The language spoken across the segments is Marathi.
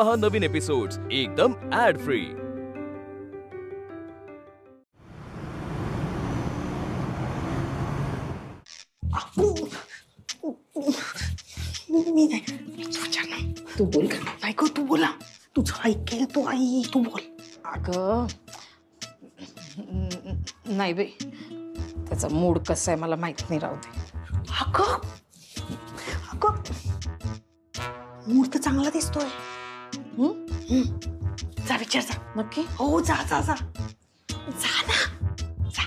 पहा नवीन एपिसोड्स एकदम ऍड फ्री। मी नाही तू बोल नाही गो, तू बोला, तुझं ऐकेल तो आई, तू बोल. अगं नाही बाई, त्याचा मूड कसा आहे मला माहित नाही, राहू दे. अगं अगं मूड तर चांगला दिसतोय. जा विचार जा. नक्की? हो जा जा जा जा ना जा.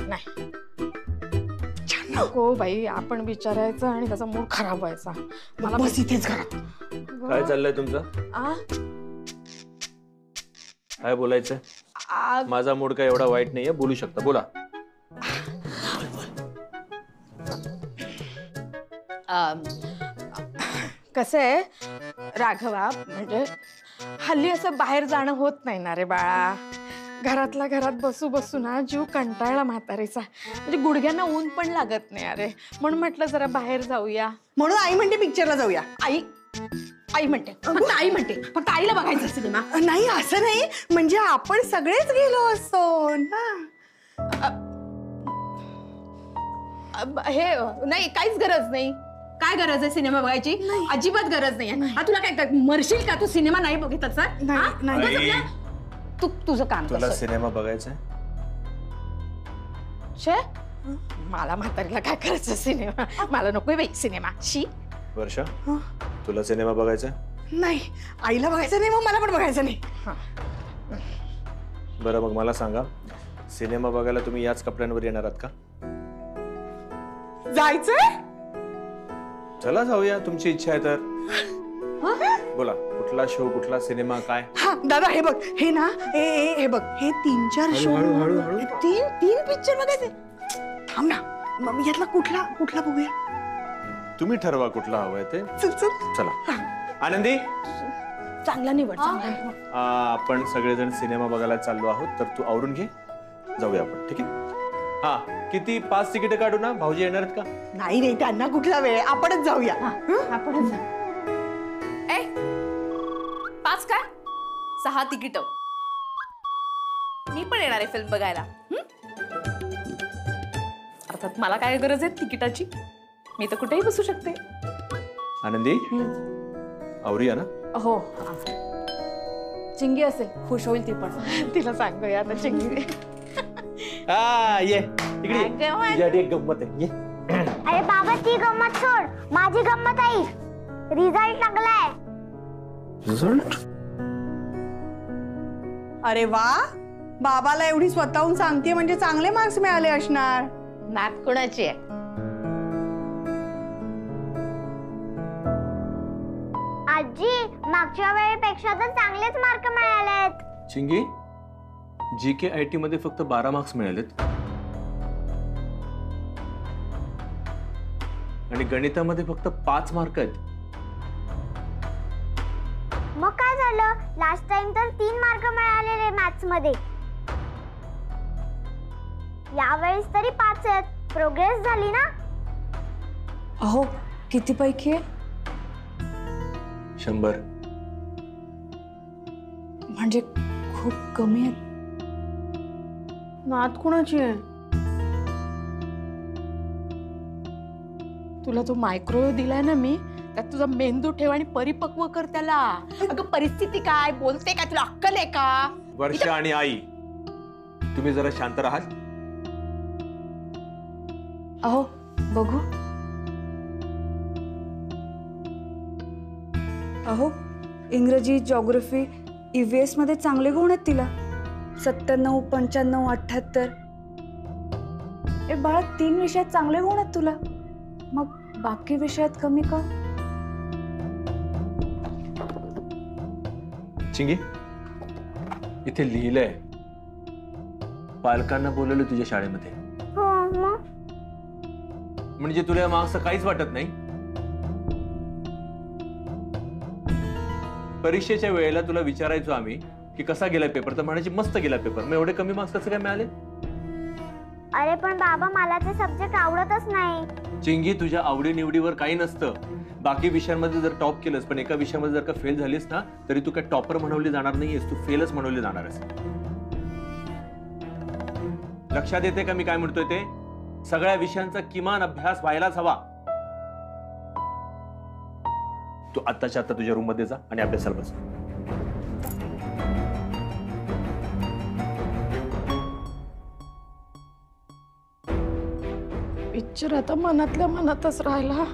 नाही नको बाई, आपण विचारायचं आणि त्याचा मूड खराब व्हायचा. मला बस इथेच घरात. काय चाललंय तुमचं? काय बोलायचं? माझा मूड काय एवढा वाईट नाहीये, बोलू शकता, बोला. कसं आहे राघवा, म्हणजे हल्ली असं बाहेर जाणं होत नाही ना रे बाळा. घरातल्या घरात बसू बसू ना जीव कंटाळला म्हातारीचा. म्हणजे गुडघ्यांना ऊन पण लागत नाही अरे, म्हणून म्हटलं जरा बाहेर जाऊया. म्हणून आई म्हणते पिक्चरला जाऊया. आई आई म्हणते, फक्त आई म्हणते, फक्त आईला बघायचा सिनेमा. नाही असं नाही, म्हणजे आपण सगळेच गेलो असतो ना. हे नाही, काहीच गरज नाही. काय गरज आहे सिनेमा बघायची? अजिबात गरज नाही. तुला काय मरशील का तू सिनेमा नाही बघितला? तू तुझं काम. तुला सिनेमा बघायचा शे, मला म्हातारीला काय करायचं सिनेमा? मला नकोय बाई सिनेमा. शी. वर्षा, तुला सिनेमा बघायचा? नाही, आईला बघायचं नाही, मग मला पण बघायचं नाही. बरं मग मला सांगा, सिनेमा बघायला तुम्ही याच कपड्यांवर येणार आहात का? जायचंय? चला जाऊया, तुमची इच्छा आहे तर. बोला, कुठला शो, कुठला सिनेमा, काय? हा दादा, हे बघ, हे ना, हे बघ, हे 3-4 शो, तीन पिक्चर बघायचे. थांब ना, मग यातला कुठला बघूया? तुम्ही ठरवा कुठला हवाय ते. चल चल चला. आनंदी, चांगला निवड. आपण सगळेजण सिनेमा बघायला चाललो आहोत, तर तू आवरून घे, जाऊया आपण. ठीक आहे? हा, किती 5 तिकीट काढू ना? भाऊजी येणार आहेत का? नाही रे, त्यांना कुठला वेळ, आपणच जाऊया. आपणच जाऊ. 5 काय 6 तिकीट. मी पण येणार आहे फिल्म बघायला. अर्थात मला काय गरज आहे तिकिटाची, मी तर कुठेही बसू शकते. आनंदी, आवरूया ना? हो. चिंगी असेल, खुश होईल ती पण. तिला सांगूया आता चिंगी. ये इकडे, तुझ्यासाठी एक गंमत आहे, ये. अरे बाबा, ती गंमत सोड, माझी गंमत आहे. रिझल्ट लागलाय. रिझल्ट? अरे वा, बाबाला एवढी स्वतःहून सांगते म्हणजे चांगले मार्क्स मिळाले असणार. नात कोणाची आहे? आजी, मागच्या वेळेपेक्षा तर चांगलेच मार्क मिळालेत. चिंगी, जीके आयटी मध्ये फक्त 12 मार्क्स मिळालेत आणि गणितामध्ये फक्त 5 मार्क आहेत. मग काय झालं? लास्ट टाइम तर 3 मार्क मिळालेले मॅथ्स मध्ये. यावेळेस तरी 5 आहेत. प्रोग्रेस झाली ना? अहो, किती पैकी आहे? 100. म्हणजे खूप कमी आहे. नात कोणाची आहे? तुला जो मायक्रोवेव्ह दिलाय ना मी, त्यात तुझा मेंदू ठेव आणि परिपक्व कर त्याला. अगं परिस्थिती काय, बोलते काय, तुला अक्कल आहे का? वर्षा आणि आई, तुम्ही जरा शांत राहाल? अहो बघू. अहो, इंग्रजी, जिओग्राफी, EVS मध्ये चांगले गुण आहेत तिला. 97, 95, 78. ए बाळा, 3 विषयात चांगले गुण आहेत तुला, मग बाकी विषयात कमी का? चिंगी, इथे लिहिलंय, पालकांना बोलवलं तुझ्या शाळेमध्ये. हो मग. म्हणजे तुला मार्क्स काहीच वाटत नाही? परीक्षेच्या वेळेला तुला विचारायचो आम्ही की कसा गेला पेपर, तर म्हणायची मस्त गेला पेपर. मग एवढे कमी मार्क्स कसे काय मिळाले? अरे पण बाबा मला ते सब्जेक्ट आवडतच नाही. चिंगी, तुझ्या आवडीनिवडीवर काही नसतं. बाकी विषयांमध्ये जर टॉप केलंस पण एका विषयामध्ये जर का फेल झालीस ना तरी तू काय टॉपर म्हणवली जाणार नाहीयेस, तू फेलच म्हणवली जाणार आहेस. लक्षात येते का मी काय म्हणतोय ते? सगळ्या विषयांचा किमान अभ्यास व्हायलाच हवा. तू आत्ताच्या आता तुझ्या रूम मध्ये जा आणि अभ्यासाला बस. पिक्चर आता मनातल्या मनातच राहिला.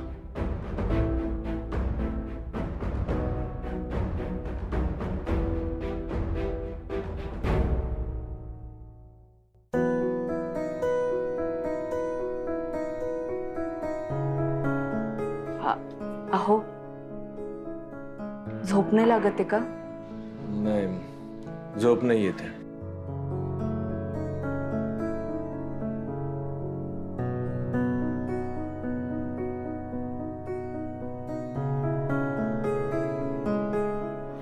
अहो, झोप नाही लागत आहे का? नाही, झोप नाही येते.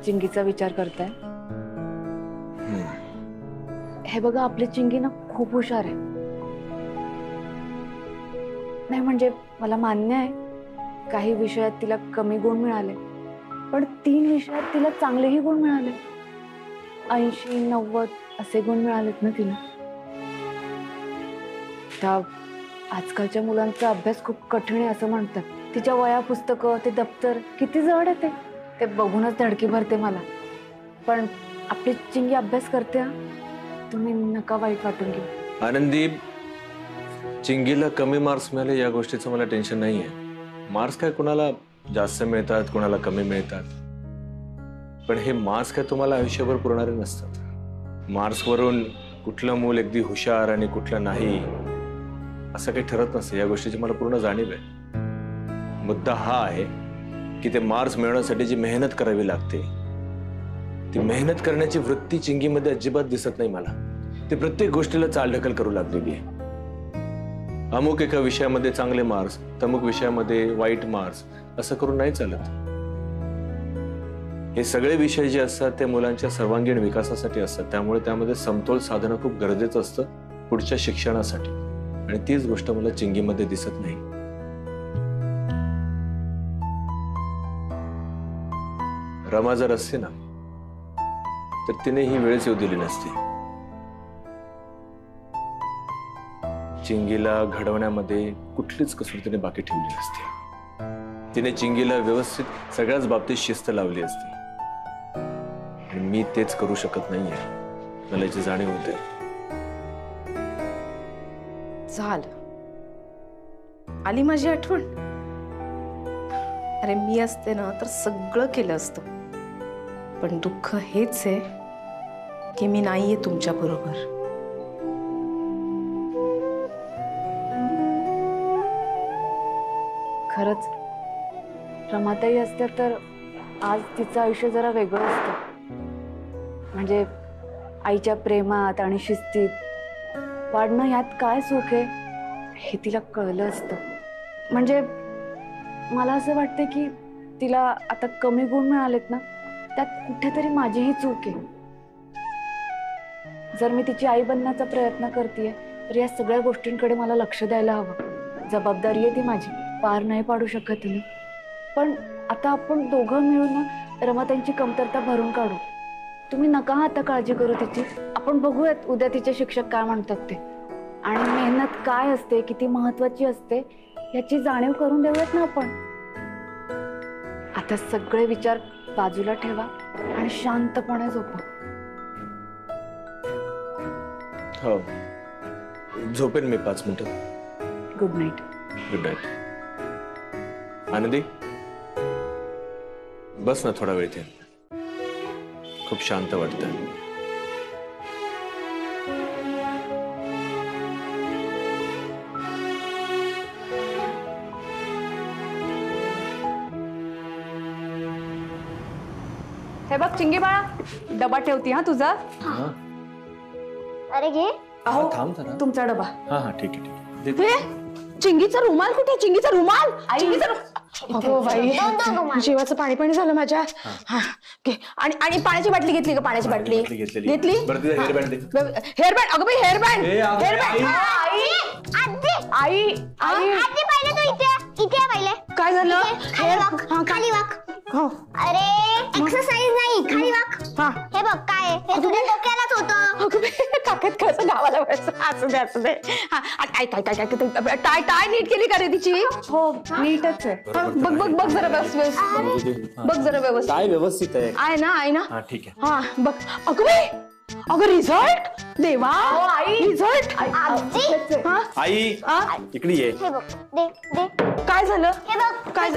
चिंगीचा विचार करताय? हे बघा, आपली चिंगी ना खूप हुशार आहे. नाही म्हणजे मला मान्य आहे काही विषयात तिला कमी गुण मिळाले, पण 3 विषयात तिला चांगलेही गुण मिळाले. 80-90 असे गुण मिळालेत ना तिला. त्या आजकालच्या मुलांचा अभ्यास खूप कठीण आहे असं म्हणतात. तिच्या वया पुस्तकं, ते दप्तर किती जड आहे ते बघूनच धडकी भरते मला. पण आपली चिंगी अभ्यास करते हा, तुम्ही नका वाईट वाटून घेऊ. आनंदी, चिंगीला कमी मार्क्स मिळाले या गोष्टीचं मला टेन्शन नाहीये. मार्क्स काय कुणाला जास्त मिळतात, कुणाला कमी मिळतात, पण हे मार्क्स काय तुम्हाला आयुष्यभर पुरणारे नसतात. मार्क्स वरून कुठलं मूल अगदी हुशार आणि कुठलं नाही असं काही ठरत नसतं. या गोष्टीची मला पूर्ण जाणीव आहे. मुद्दा हा आहे की ते मार्क्स मिळवण्यासाठी जी मेहनत करावी लागते, ती मेहनत करण्याची वृत्ती चिंगीमध्ये अजिबात दिसत नाही मला. ती प्रत्येक गोष्टीला चालढकल करू लागलेली आहे. अमुक एका विषयामध्ये चांगले मार्क्स, तमुक विषयामध्ये वाईट मार्क्स, असं करून नाही चालत. हे सगळे विषय जे असतात ते मुलांच्या सर्वांगीण विकासासाठी असतात. त्यामुळे त्यामध्ये समतोल साधणं खूप गरजेचं असतं पुढच्या शिक्षणासाठी, आणि तीच गोष्ट मला चिंगीमध्ये दिसत नाही. रमा जर असते ना तर तिने ही वेळच येऊ दिली नसती. चिंगीला घडवण्यामध्ये कुठलीच कसर तिने बाकी ठेवली नसती. तिने चिंगीला व्यवस्थित सगळ्याच बाबतीत शिस्त लावली असती. आणि मी तेच करू शकत नाहीये, मला याची जाणीव होते. झालं, आली माझी आठवण. अरे मी असते ना तर सगळं केलं असतं, पण दुःख हेच आहे की मी नाहीये तुमच्या बरोबर. खरंच रमाताई असत्या तर आज तिचं आयुष्य जरा वेगळं असतं. म्हणजे आईच्या प्रेमात आणि शिस्तीत वाढणं यात काय सुख आहे हे तिला कळलं असतं. म्हणजे मला असं वाटतं की तिला आता कमी गुण मिळालेत ना, त्यात कुठेतरी माझीही चूक आहे. जर मी तिची आई बनण्याचा प्रयत्न करतेय तर या सगळ्या गोष्टींकडे मला लक्ष द्यायला हवं. जबाबदारी आहे ती माझी, पार नाही पाडू शकत ना. पण आता आपण दोघं मिळून ना रमाताईंची कमतरता भरून काढू. तुम्ही नका आता काळजी करू तिची. आपण बघूयात उद्या तिचे शिक्षक काय म्हणतात ते, आणि मेहनत काय असते, किती महत्वाची असते याची जाणीव करून देऊयात ना आपण. आता सगळे विचार बाजूला ठेवा आणि शांतपणे झोपा. हो, झोपेन मी 5 मिनिटं. Good night. Good night. आनंदी, बस ना थोडा वेळ इथे, खूप शांत वाटतं. हे बघ चिंगी बाळा, डबा ठेवती हा तुझा. अरे घे. अहो थांब जरा. तुमचा डबा. हा हा ठीक आहे ठीक आहे. हे चिंगीचा रुमाल कुठे? चिंगीचा रुमाल, चिंगीचा अगो बाई, जीवाचं पाणी पाणी झालं माझ्या. हा, घे. आणि पाण्याची बाटली घेतली का? पाण्याची बाटली घेतली. बरं, तिला हेअरबँड दे. हेअरबँड, अगं बाई हेअरबँड, ए, अगं, हेअरबँड. आई. आई आई आधी पहिले तू इथे पहिले काय झालं? खाली वाक, खाली वाक. हो. अरे एक्सरसाइज नाही, खाली वाक. हा. हे बघ काय आहे? हे तुझ्या डोक्यालाच होतं. अगं बाई, काकत कसं गावाला बसायचं? असू दे. हा, काय टाय नीट केली का रे तिची? हो नीटच आहे. बघ जरा व्यवस्थित. बघ जरा व्यवस्थित. काय व्यवस्थित आहे? आहे ना? हा ठीक आहे. हा बघ. अगं रिझल्ट देवा. आई रिझल्ट. आजी. आई इकडे ये. हे बघ, दे. काय झालं? हे बघ, काय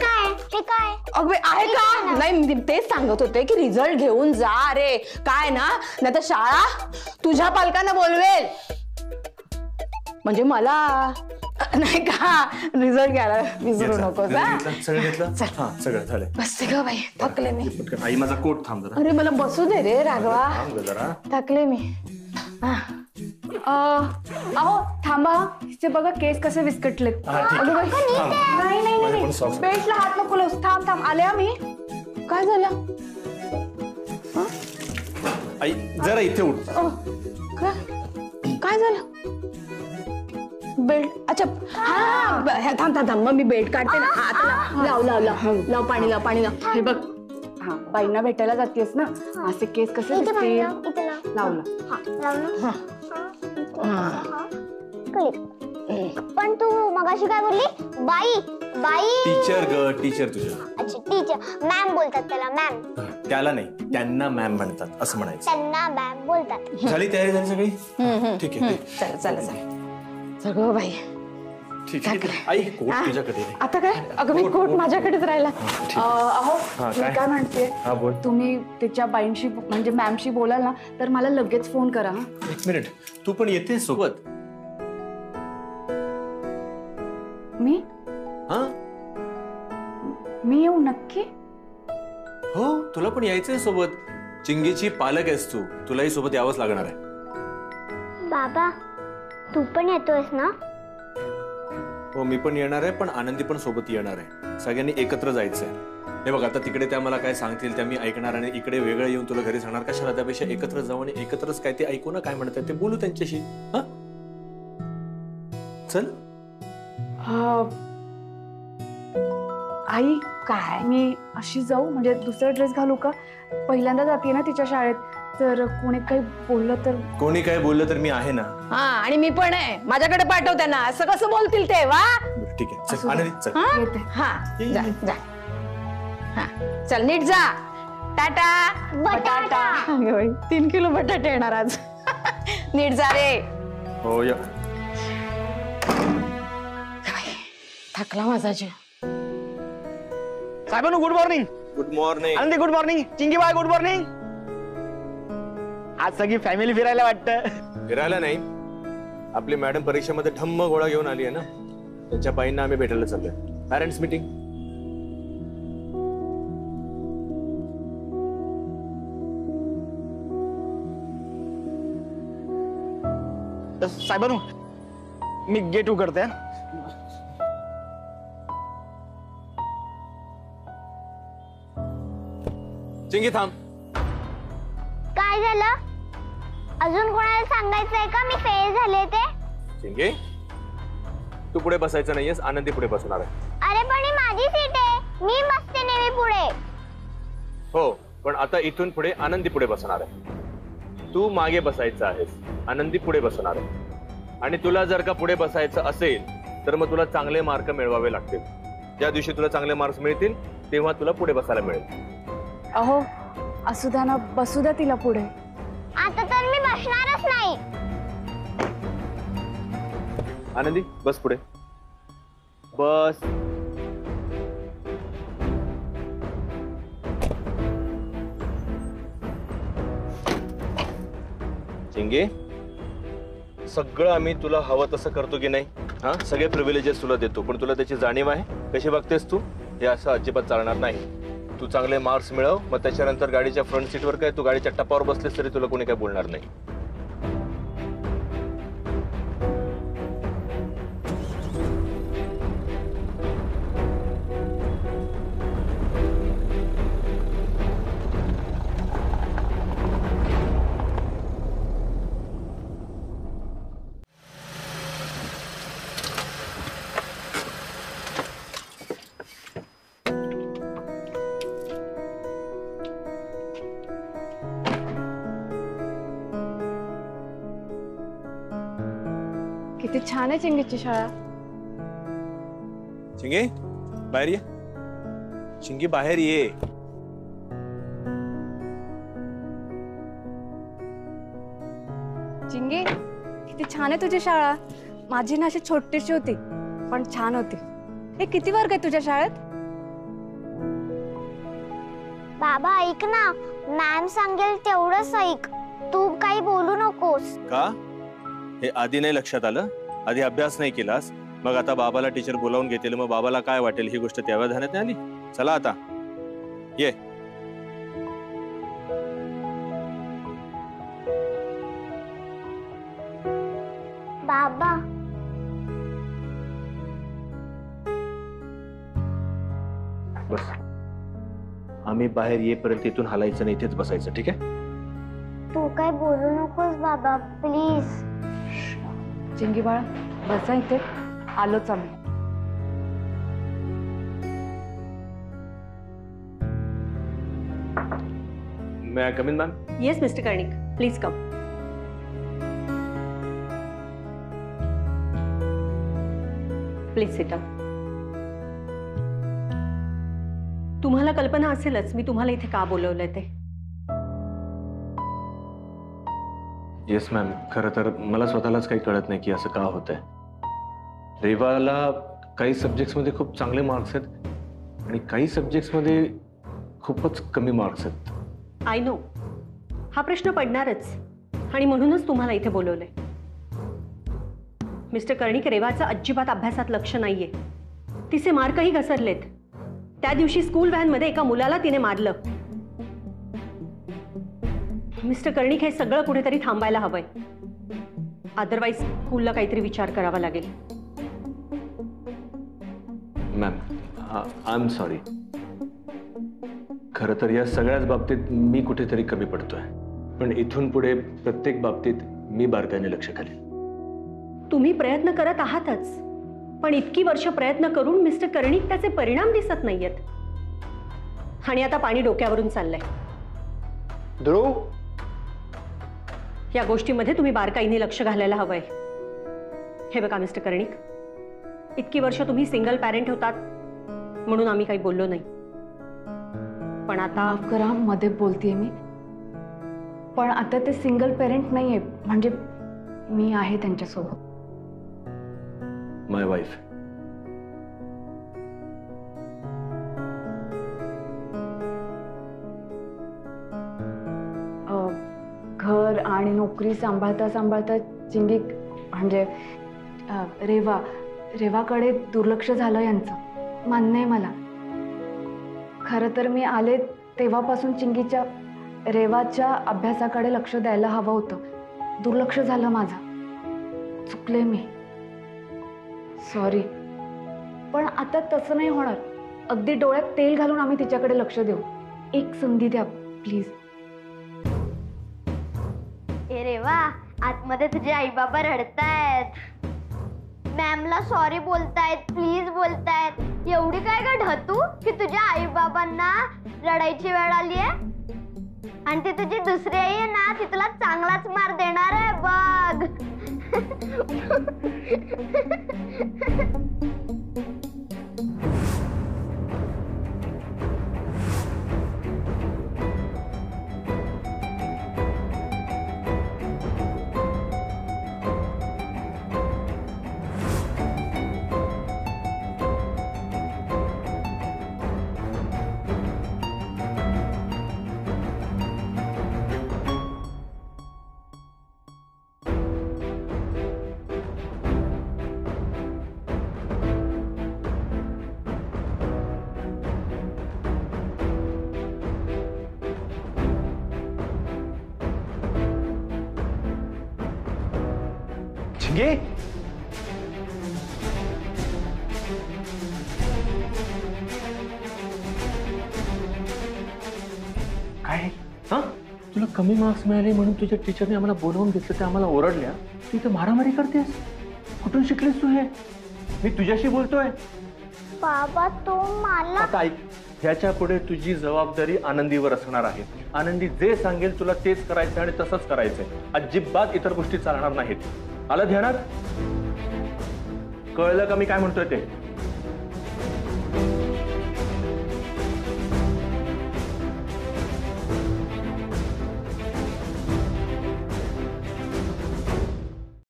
हे काय? अगं बाई, आहे का? नाही मी तेच सांगत होते की रिझल्ट घेऊन जा रे. काय ना नाही तर शाळा तुझ्या पालकांना बोलवेल. म्हणजे मला नाही का रिझल्ट घ्यायला विसरू नकोस. सगळं घेतलं? हा सगळं झालं. बसते ग बाई, थकले मी. आई माझा कोट थांब जरा. अरे मला बसू दे रे राघवा. थांब जरा. थकले मी. अहो थांबा, ते बघा केस कसे विस्कटलेत. अगं बाई, नाही बेल्टला हात नको लावूस. थांब आले मी. काय झालं? आई जरा इथे उठ. काय झालं? बेल्ट. अच्छा हा थांब मग मी बेल्ट काढते ना. आता लाव पाणी लाव. हे बघ हा बाईंना भेटायला जातेस ना, असे केस कसे इथे दिसतील? लावलं. पण तू मगाशी काय बोलली? बाई. टीचर तुझ्या. अच्छा टीचर. मॅम बोलतात त्याला, मॅम. त्याला नाही, त्यांना मॅम म्हणतात असं म्हणायचं. त्यांना मॅम बोलतात. झाली तयारी झाली सगळी? ठीक आहे. चल सगळं बाई. ठीक आहे. आई कोट तुझ्याकडे आहे. आता काय? अगं मी कोट माझ्याकडेच राहिला. अहो मी काय म्हणते, हा बोल. तुम्ही त्याच्या बाईंशी म्हणजे मॅमशी बोलाल ना तर मला लगेच फोन करा. एक मिनिट, तू पण येते सोबत? मी येऊ नक्की? हो तुला पण यायचंय सोबत. चिंगीची पालक आहेस तू, तुलाही सोबत यावंच लागणार आहे. बाबा तू पण येतोयस ना? हो मी पण येणार आहे, पण आनंदी पण सोबत येणार आहे. सगळ्यांनी एकत्र जायचंय. हे बघ आता तिकडे त्या मला काय सांगतील त्या मी ऐकणार, आणि इकडे वेगळं येऊन तुला घरी सांगणार कशाला. त्यापेक्षा एकत्र जाऊ आणि एकत्रच काय ते ऐकू ना, काय म्हणतात ते बोलू त्यांच्याशी. हा चल. आई काय मी अशी जाऊ म्हणजे दुसरा ड्रेस घालू का? पहिल्यांदा जाते ना तिच्या शाळेत, तर कोणी काही बोललं तर? कोणी काय बोललं तर मी आहे ना. हा आणि मी पण आहे, माझ्याकडे पाठव त्यांना. असं कसं बोलतील ते? वा ठीक आहे चल आनंदी चल. येते. हा जा. हा चल नीट जा. टाटा. बटाटा. 3 किलो बटाटे येणार आज. नीट जा रे. हो या. थकला माझा जीव. साहेबांनो गुड मॉर्निंग. Good morning. आनंदी गुड मॉर्निंग. चिंगी बाय गुड मॉर्निंग. आज सगळी फॅमिली फिरायला वाटतं. फिरायला नाही, आपली मॅडम परीक्षेमध्ये धम्म गोळा घेऊन आली आहे ना, त्यांच्या बाईंना आम्ही भेटायला चाललोय. Parents meeting. साहेबांनो मी गेट उघडते. चिंगी थांब. काय झालं? अजून कोणाला सांगायचंय का मी फेल झाले ते? चिंगी तू पुढे बसायचं नाहीयेस, आनंदी पुढे बसणार आहे. अरे पण ही माझी सीट आहे, मी बसते नेहमी पुढे. हो पण आता इथून पुढे आनंदी पुढे बसणार आहे. तू मागे बसायचं आहेस, आनंदी पुढे बसणार आहे. आणि तुला जर का पुढे बसायचं असेल तर मग तुला चांगले मार्क मिळवावे लागतील. ज्या दिवशी तुला चांगले मार्क्स मिळतील तेव्हा तुला पुढे बसायला मिळेल. अहो असू द्या ना, बसू द्या तिला पुढे. आता तर मी बसणारच नाही. आनंदी बस पुढे बस. चिंगे सगळं आम्ही तुला हवं तसं करतो की नाही? हा सगळे प्रिव्हिलेजेस तुला देतो, पण तुला त्याची जाणीव आहे? कशी वागतेस तू? हे असं अजिबात चालणार नाही. तू चांगले मार्क्स मिळव, मग त्याच्यानंतर गाडीच्या फ्रंट सीटवर काय तू गाडीच्या टप्पावर बसलेस तरी तुला कोणी काय बोलणार नाही. किती छान आहे चिंगीची शाळा. चिंगे बाहेर ये. चिंगी बाहेर ये. चिंगी किती छान आहे तुझी शाळा. माझी ना अशी छोटीशी होती पण छान होती. हे किती वर्ग आहे तुझ्या शाळेत? बाबा ऐक ना, मॅम सांगेल तेवढंच ऐक, तू काही बोलू नकोस. का? हे आधी नाही लक्षात आलं? आधी अभ्यास नाही केलास, मग आता बाबाला टीचर बोलावून घेतील, मग बाबाला काय वाटेल ही गोष्ट तेव्हा ध्यानात नाही आली? चला आता ये. बाबा बस. आम्ही बाहेर येईपर्यंत इथून हलायचं नाही, इथेच बसायचं. ठीक आहे? तू काय बोलू नकोस बाबा प्लीज. चिंगी बाळा बसा इथे, आलोच आम्ही. May I come in, ma'am? Yes, Mr. Karnik. Please come. Please sit down. तुम्हाला कल्पना असेलच मी तुम्हाला इथे का बोलवलंय ते. Yes ma'am. खरं तर मला स्वतःलाच काही कळत नाही की असं का होतंय. रेवाला काही सब्जेक्ट्समध्ये खूप चांगले मार्क्स आहेत आणि काही सब्जेक्ट्समध्ये खूपच कमी मार्क्स आहेत. आय नो, हा प्रश्न पडणारच आणि म्हणूनच तुम्हाला इथे बोलवलंय. मिस्टर कर्णिक, रेवाचं अजिबात अभ्यासात लक्ष नाहीये. तिचे मार्कही घसरलेत. त्या दिवशी स्कूल व्हॅनमध्ये एका मुलाला तिने मारलं. मिस्टर कर्णिक, हे सगळं कुठेतरी थांबायला हवंय. अदरवाईज स्कूलला काहीतरी विचार करावा लागेल. Ma'am I am sorry. खरं तर या सगळ्याच बाबतीत मी कुठेतरी कमी पडतोय, पण इथून पुढे प्रत्येक बाबतीत मी बारकाईने लक्ष घालेन. तुम्ही प्रयत्न करत आहातच, पण इतकी वर्ष प्रयत्न करून मिस्टर कर्णिक त्याचे परिणाम दिसत नाहीयेत आणि आता पाणी डोक्यावरून चाललंय. ध्रुव, या गोष्टीमध्ये तुम्ही बारकाईने लक्ष घालायला हवंय. हे बघा मिस्टर कर्णिक, इतकी वर्ष तुम्ही सिंगल पॅरेंट होतात म्हणून आम्ही काही बोललो नाही, पण आता माफ करा मध्ये बोलतेय मी, पण आता ते सिंगल पेरेंट नाहीये, म्हणजे मी आहे त्यांच्यासोबत. माय वाईफ. घर आणि नोकरी सांभाळता सांभाळता चिंगी म्हणजे रेवाकडे दुर्लक्ष झालं यांचं. मान्य आहे मला. खरं तर मी आले तेव्हापासून चिंगीच्या रेवाच्या अभ्यासाकडे लक्ष द्यायला हवं होतं. दुर्लक्ष झालं माझं. चुकले मी. सॉरी. पण आता तसं नाही होणार. अगदी डोळ्यात तेल घालून आम्ही तिच्याकडे लक्ष देऊ. एक संधी द्या प्लीज. ए रेवा, आतमध्ये तुझे आई बाबा रडतायत. मॅमला सॉरी बोलतायत, प्लीज बोलतायत. एवढी काय का ढतू की तुझ्या आई बाबांना रडायची वेळ आली आहे? आणि ती तुझी दुसरी आई आहे ना, ती तुला चांगलाच मार देणार आहे बघ. चिंगी, काय? हा, तुला कमी मार्क्स मिळाले म्हणून तुझ्या टीचरने आम्हाला बोलवून घेतलं, ते आम्हाला ओरडल्या. तू इथे मारामारी करतेस? कुठून शिकलीस तू हे? मी तुझ्याशी बोलतोय. बाबा तो मला. आता ऐक, ह्याच्या पुढे तुझी जबाबदारी आनंदीवर असणार आहे. आनंदी जे सांगेल तुला तेच करायचं आणि तसंच करायचंय. अजिबात इतर गोष्टी चालणार नाहीत. आलं ध्यानात? कळलं का मी काय म्हणतोय ते?